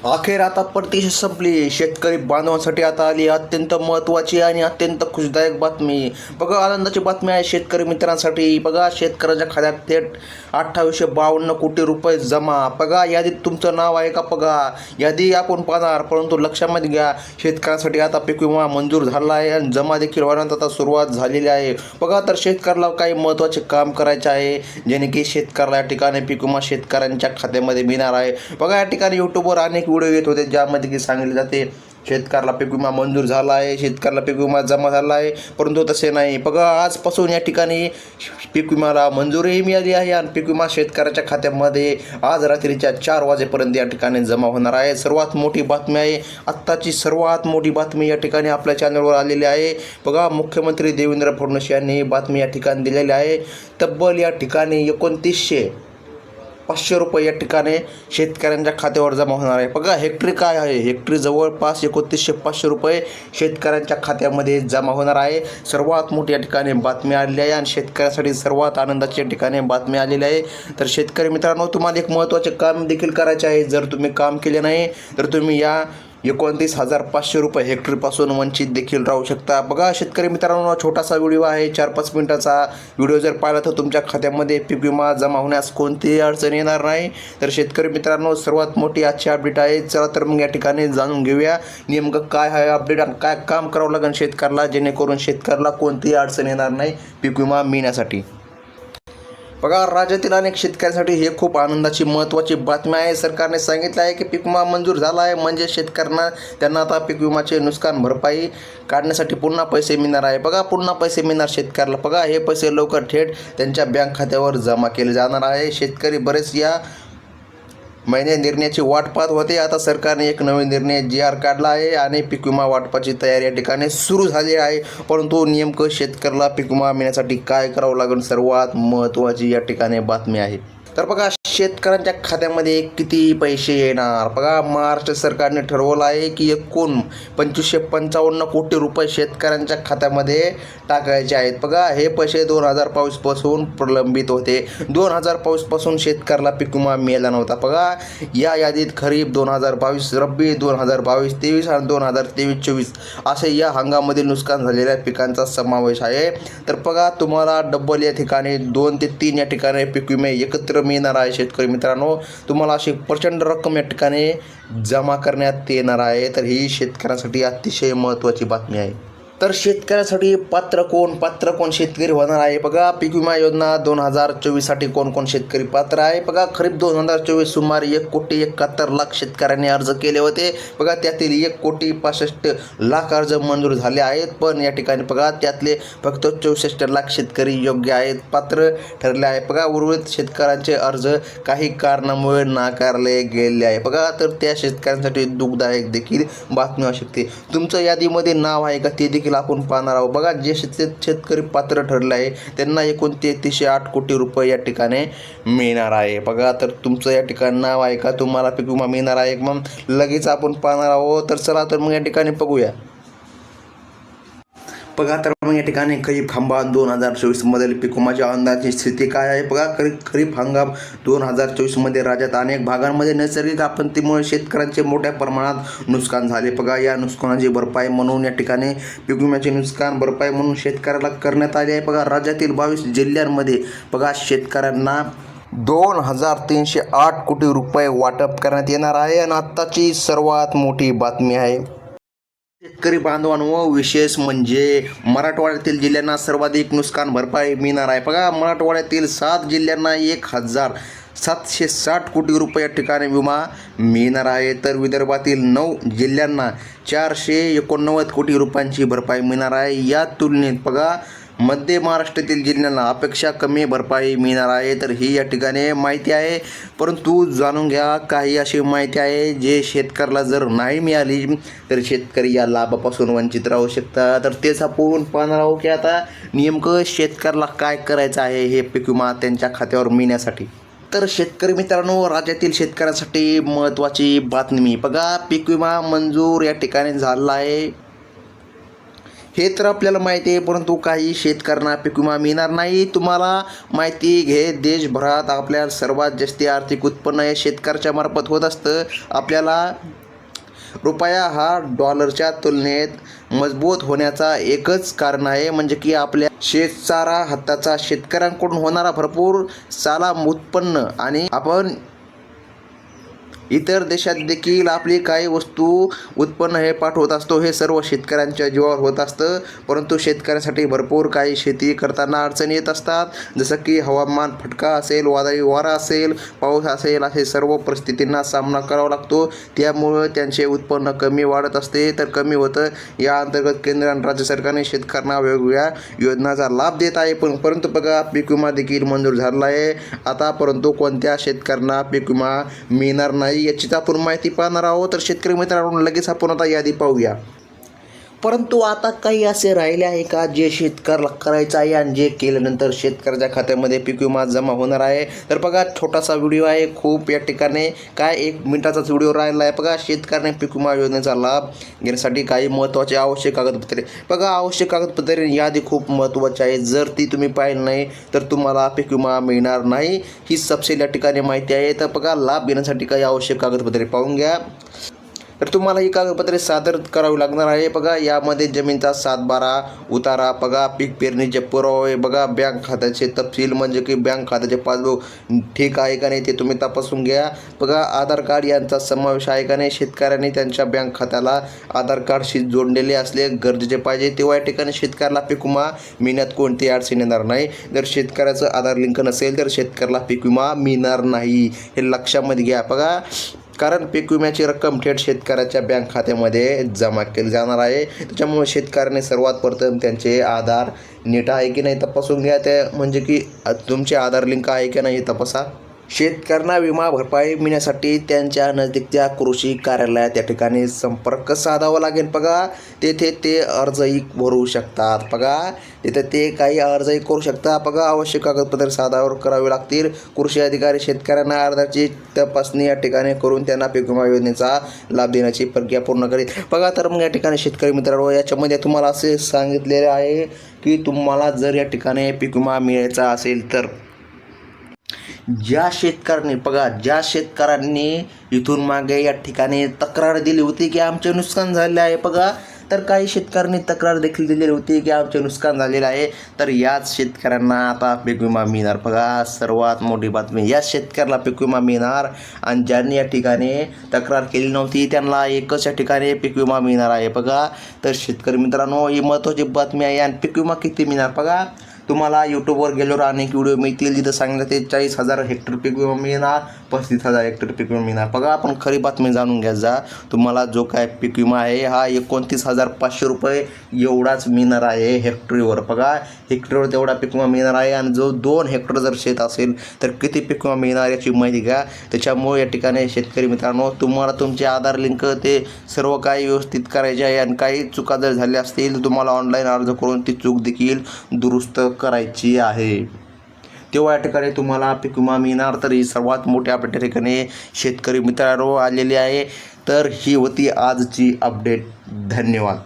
अखेर आता प्रतीक्षा संपली. शेतकरी बांधवांसाठी आता आली अत्यंत महत्त्वाची आणि अत्यंत खुशदायक बातमी. बघा, आनंदाची बातमी आहे शेतकरी मित्रांसाठी. बघा, शेतकऱ्याच्या खात्यात थेट 2852 कोटी रुपये जमा. बघा, यादीत तुमचं नाव आहे का? बघा, यादी आपण पाहणार, परंतु लक्षामध्ये घ्या, शेतकऱ्यांसाठी आता पीक विमा मंजूर झाला आहे आणि जमा देखील होण्यात आता सुरुवात झालेली आहे. बघा, तर शेतकऱ्याला काही महत्त्वाचे काम करायचे आहे, जेणे की शेतकऱ्याला या ठिकाणी पीक विमा शेतकऱ्यांच्या खात्यामध्ये मिळणार आहे. बघा, या ठिकाणी यूट्यूबवर अनेक व्हिडिओ येत होते ज्यामध्ये की सांगितले जाते शेतकऱ्याला पीक विमा मंजूर झाला आहे, शेतकऱ्याला पीक विमा जमा झाला आहे, परंतु तसे नाही. बघा, आजपासून या ठिकाणी पीक विम्याला मंजुरीही मिळाली आहे आणि पीक विमा शेतकऱ्याच्या खात्यामध्ये आज रात्रीच्या 4 वाजेपर्यंत या ठिकाणी जमा होणार आहे. सर्वात मोठी बातमी आहे, आत्ताची सर्वात मोठी बातमी या ठिकाणी आपल्या चॅनलवर आलेली आहे. बघा, मुख्यमंत्री देवेंद्र फडणवीस यांनी ही बातमी या ठिकाणी दिलेली आहे. तब्बल या ठिकाणी 29,500 रुपये या ठिकाणी शेतकऱ्यांच्या खात्यावर जमा होणार आहे. बघा, हेक्टरी काय आहे, हेक्टरी जवळपास 29,500 रुपये शेतकऱ्यांच्या खात्यामध्ये जमा होणार आहे. सर्वात मोठी या ठिकाणी बातमी आलेली आहे आणि शेतकऱ्यासाठी सर्वात आनंदाची या ठिकाणी बातमी आलेली आहे. तर शेतकरी मित्रांनो, तुम्हाला एक महत्त्वाचे काम देखील करायचे आहे. जर तुम्ही काम केले नाही तर तुम्ही या 29,500 रुपये हेक्टरीपासून वंचित देखील राहू शकता. बघा शेतकरी मित्रांनो, छोटासा व्हिडिओ आहे, 4-5 मिनिटाचा व्हिडिओ. जर पाहिला तर तुमच्या खात्यामध्ये पीक विमा जमा होण्यास कोणतीही अडचण येणार नाही. तर शेतकरी मित्रांनो, सर्वात मोठी आजची अपडेट आहे. चला तर मग या ठिकाणी जाणून घेऊया नेमकं काय आहे अपडेट आणि काय काम करावं लागेल शेतकऱ्याला, जेणेकरून शेतकऱ्याला कोणतीही अडचण येणार नाही पीक विमा मिळण्यासाठी. बघा, राज्यातील अनेक शेतकऱ्यांसाठी हे खूप आनंदाची महत्त्वाची बातमी आहे. सरकारने सांगितलं आहे की पीक विमा मंजूर झाला आहे, म्हणजे शेतकऱ्यांना त्यांना आता पीक विमाचे नुकसान भरपाई काढण्यासाठी पुन्हा पैसे मिळणार आहे. बघा, पुन्हा पैसे मिळणार शेतकऱ्याला. बघा, हे पैसे लवकर थेट त्यांच्या बँक खात्यावर जमा केले जाणार आहे. शेतकरी बरेच या महिने निर्णयाची वाट पाहत होते. आता सरकारने एक नवीन निर्णय GR काढला आहे आणि पीक विमा वाटपाची तयारी या ठिकाणी सुरू झाली आहे. परंतु नेमकं शेतकऱ्याला पीक विमा मिळण्यासाठी काय करावं लागेल, सर्वात महत्त्वाची या ठिकाणी बातमी आहे. तर बघा, शेतकऱ्यांच्या खात्यामध्ये किती पैसे येणार. बघा, महाराष्ट्र सरकारने ठरवलं आहे की एकूण 2555 कोटी रुपये शेतकऱ्यांच्या खात्यामध्ये टाकायचे आहेत. बघा, हे पैसे 2022 पासून प्रलंबित होते. 2022 पासून शेतकऱ्याला पीक विमा मिळाला नव्हता. बघा, या यादीत खरीप 2022, रब्बी 2022-23 आणि 2023-24 असे या हंगामामधील नुकसान झालेल्या पिकांचा समावेश आहे. तर बघा, तुम्हाला डबल या ठिकाणी 2 ते 3 या ठिकाणी पीक विमे एकत्र मिळणार आहे. शेतकरी मित्रांनो, तुम्हाला अशी प्रचंड रक्कम या ठिकाणी जमा करण्यात येणार आहे. तर ही शेतकऱ्यांसाठी अतिशय महत्त्वाची बातमी आहे. तर शेतकऱ्यासाठी पात्र कोण शेतकरी होणार आहे. बघा, पीक विमा योजना 2024साठी कोण शेतकरी पात्र आहे. बघा, खरीप 2024 सुमारे 1,71,00,000 शेतकऱ्यांनी अर्ज केले होते. बघा, त्यातील 1,65,00,000 अर्ज मंजूर झाले आहेत. पण या ठिकाणी बघा, त्यातले फक्त 64,00,000 शेतकरी योग्य आहेत, पात्र ठरले आहे. बघा, उर्वरित शेतकऱ्यांचे अर्ज काही कारणामुळे नाकारले गेले आहे. बघा, तर त्या शेतकऱ्यांसाठी दुःखदायक देखील बातमी असू शकते. तुमचं यादीमध्ये नाव आहे का ते देखील आपण पाहणार आहोत. बघा, जे शेतकरी पात्र ठरले आहे त्यांना एकूण 3308 कोटी रुपये या ठिकाणी मिळणार आहे. बघा, तर तुमचं या ठिकाणी नाव आहे का, तुम्हाला पीक विमा मिळणार आहे मग लगेच आपण पाहणार आहोत. तर चला तर मग या ठिकाणी बघूया. बघा, तर मग या ठिकाणी खरीप हंगाम 2024 मधील पीक विमाच्या अंदाजाची स्थिती काय आहे. बघा, खरीप हंगाम 2024 मध्ये राज्यात अनेक भागांमध्ये नैसर्गिक आपत्तीमुळे शेतकऱ्यांचे मोठ्या प्रमाणात नुकसान झाले. बघा, या नुकसानाची भरपाई म्हणून या ठिकाणी पीक विम्याची नुकसान भरपाई म्हणून शेतकऱ्याला करण्यात आली आहे. बघा, राज्यातील 22 जिल्ह्यांमध्ये बघा शेतकऱ्यांना 2,308 कोटी रुपये वाटप करण्यात येणार आहे. आणि आत्ताची सर्वात मोठी बातमी आहे शेतकरी बांधवांनो, विशेष म्हणजे मराठवाड्यातील जिल्ह्यांना सर्वाधिक नुकसान भरपाई मिळणार आहे. बघा, मराठवाड्यातील 7 जिल्ह्यांना 1,760 कोटी रुपये या ठिकाणी विमा मिळणार आहे. तर विदर्भातील 9 जिल्ह्यांना 489 कोटी रुपयांची भरपाई मिळणार आहे. या तुलनेत बघा, मध्य महाराष्ट्रातील जिल्ह्यांना अपेक्षा कमी भरपाई मिळणार आहे. तर ही या ठिकाणी माहिती आहे, परंतु जाणून घ्या, काही अशी माहिती आहे जे शेतकऱ्याला जर नाही मिळाली तर शेतकरी या लाभापासून वंचित राहू शकतात. तर तेच आपण पाहणार आहोत की आता नेमकं शेतकऱ्याला काय करायचं आहे हे पीक विमा त्यांच्या खात्यावर मिळण्यासाठी. तर शेतकरी मित्रांनो, राज्यातील शेतकऱ्यांसाठी महत्त्वाची बातमी. बघा, पीक विमा मंजूर या ठिकाणी झाला आहे. हे तर आपल्याला माहिती आहे, परंतु काही शेतकऱ्यांना पीक विमा मिळणार नाही. तुम्हाला माहिती घे, देशभरात आपल्या सर्वात जास्त आर्थिक उत्पन्न हे शेतकऱ्याच्या मार्फत होत असतं. आपल्याला रुपया हा डॉलरच्या तुलनेत मजबूत होण्याचा एकच कारण आहे, म्हणजे की आपल्या शेतसारा हाताचा शेतकऱ्यांकडून होणारा भरपूर साला उत्पन्न आणि आपण इतर देशात देखील आपली काही वस्तू उत्पन्न हे पाठवत असतो. हे सर्व शेतकऱ्यांच्या जीवावर होत असतं. परंतु शेतकऱ्यांसाठी भरपूर काही शेती करताना अडचणी येत असतात, जसं की हवामान फटका असेल, वादळी वारा असेल, पाऊस असेल, असे सर्व परिस्थितींना सामना करावा लागतो. त्यामुळं त्यांचे उत्पन्न कमी वाढत असते तर कमी होतं. या अंतर्गत केंद्र आणि राज्य सरकारने शेतकऱ्यांना वेगवेगळ्या योजनांचा लाभ देत आहे. परंतु बघा, पीक विमा देखील मंजूर झाला आहे आता. परंतु कोणत्या शेतकऱ्यांना पीक विमा मिळणार नाही याचीच आपण माहिती पाहणार आहोत. तर शेतकरी मित्रांनो, लगेच आपण आता यादी पाहूया. परंतु आता काही असे राहिले आहे का जे शेतकऱ्याला करायचं आहे आणि जे केल्यानंतर शेतकऱ्याच्या खात्यामध्ये पीक विमा जमा होणार आहे? तर बघा, छोटासा व्हिडिओ आहे, खूप या ठिकाणी काय 1 मिनिटाचाच व्हिडिओ राहिला आहे. बघा, शेतकऱ्याने पीक विमा योजनेचा लाभ घेण्यासाठी काही महत्त्वाचे आवश्यक कागदपत्रे. बघा, आवश्यक कागदपत्रे यादी खूप महत्त्वाची आहे. जर ती तुम्ही पाहिली नाही तर तुम्हाला पीक विमा मिळणार नाही, ही सबसेल या ठिकाणी माहिती आहे. तर बघा, लाभ घेण्यासाठी काही आवश्यक कागदपत्रे पाहून घ्या. तर तुम्हाला ही कागदपत्रे सादर करावी लागणार आहे. बघा, यामध्ये जमीनचा 7/12 उतारा, बघा पीक पेरणीचे पुरावे, बघा बँक खात्याचे तपशील, म्हणजे की बँक खात्याचे पासबुक ठीक आहे का नाही ते तुम्ही तपासून घ्या. बघा, आधार कार्ड यांचा समावेश आहे का नाही. शेतकऱ्यांनी त्यांच्या बँक खात्याला आधार कार्डशी जोडलेले असले गरजेचे पाहिजे, तेव्हा या ठिकाणी शेतकऱ्याला पीक विमा मिळण्यात कोणतीही अडचण येणार नाही. जर शेतकऱ्याचं आधार लिंक नसेल तर शेतकऱ्याला पीक विमा मिळणार नाही, हे लक्षामध्ये घ्या. बघा, कारण पीक विम्याची रक्कम थेट शेतकऱ्याच्या बँक खात्यामध्ये जमा केली जाणार आहे. त्याच्यामुळे शेतकऱ्याने सर्वात प्रथम त्यांचे आधार नीट आहे की नाही तपासून घ्या. ते म्हणजे की तुमचे आधार लिंक आहे की नाही हे तपासा. शेतकऱ्यांना विमा भरपाई मिळण्यासाठी त्यांच्या नजदीकच्या कृषी कार्यालयात त्या ठिकाणी संपर्क साधावा लागेल. बघा, तेथे ते अर्जही भरू शकतात. बघा, तिथे ते काही अर्जही करू शकतात. बघा, आवश्यक कागदपत्रे सादर करावी लागतील. कृषी अधिकारी शेतकऱ्यांना अर्जाची तपासणी या ठिकाणी करून त्यांना पीक विमा योजनेचा लाभ देण्याची प्रक्रिया पूर्ण करेल. बघा, तर मग या ठिकाणी शेतकरी मित्रांनो, याच्यामध्ये तुम्हाला असे सांगितलेले आहे की तुम्हाला जर या ठिकाणी पीक विमा मिळायचा असेल तर ज्या शेतकऱ्यांनी इथून मागे या ठिकाणी तक्रार दिली होती की आमचे नुकसान झाले आहे, बघा, तर काही शेतकऱ्यांनी तक्रार देखील दिलेली होती की आमचे नुकसान झालेलं आहे, तर याच शेतकऱ्यांना आता पीक विमा मिळणार. बघा, सर्वात मोठी बातमी, याच शेतकऱ्याला पीक विमा मिळणार आणि ज्यांनी या ठिकाणी तक्रार केली नव्हती त्यांना एकच या ठिकाणी पीक विमा मिळणार आहे. बघा, तर शेतकरी मित्रांनो, ही महत्त्वाची बातमी आहे. आणि पीक विमा किती मिळणार? बघा, तुम्हाला यूट्यूबवर गेल्यावर अनेक व्हिडिओ मिळतील जिथं सांगितलं ते 40,000 हेक्टर पीक विमा मिळणार, 35,000 हेक्टर पीक विमा मिळणार. बघा, आपण खरी बातमी जाणून घ्या. जा, तुम्हाला जो काय पीक विमा आहे हा 29,500 रुपये एवढाच मिळणार आहे हेक्टरीवर. बघा, हेक्टरीवर तेवढा पीक विमा मिळणार आहे. आणि जो 2 हेक्टर जर शेत असेल तर किती पीक विमा मिळणार याची माहिती घ्या. त्याच्यामुळे या ठिकाणी शेतकरी मित्रांनो, तुम्हाला तुमचे आधार लिंक ते सर्व काही व्यवस्थित करायचे आहे. आणि काही चुका जर झाल्या असतील तर तुम्हाला ऑनलाईन अर्ज करून ती चूक देखील दुरुस्त करायची आहे, तेव्हा या ठिकाणी तुम्हाला पीक विमा मिळणार. तर ही सर्वात मोठी अपडेट या ठिकाणी शेतकरी मित्रांनो आलेली आहे. तर ही होती आजची अपडेट. धन्यवाद.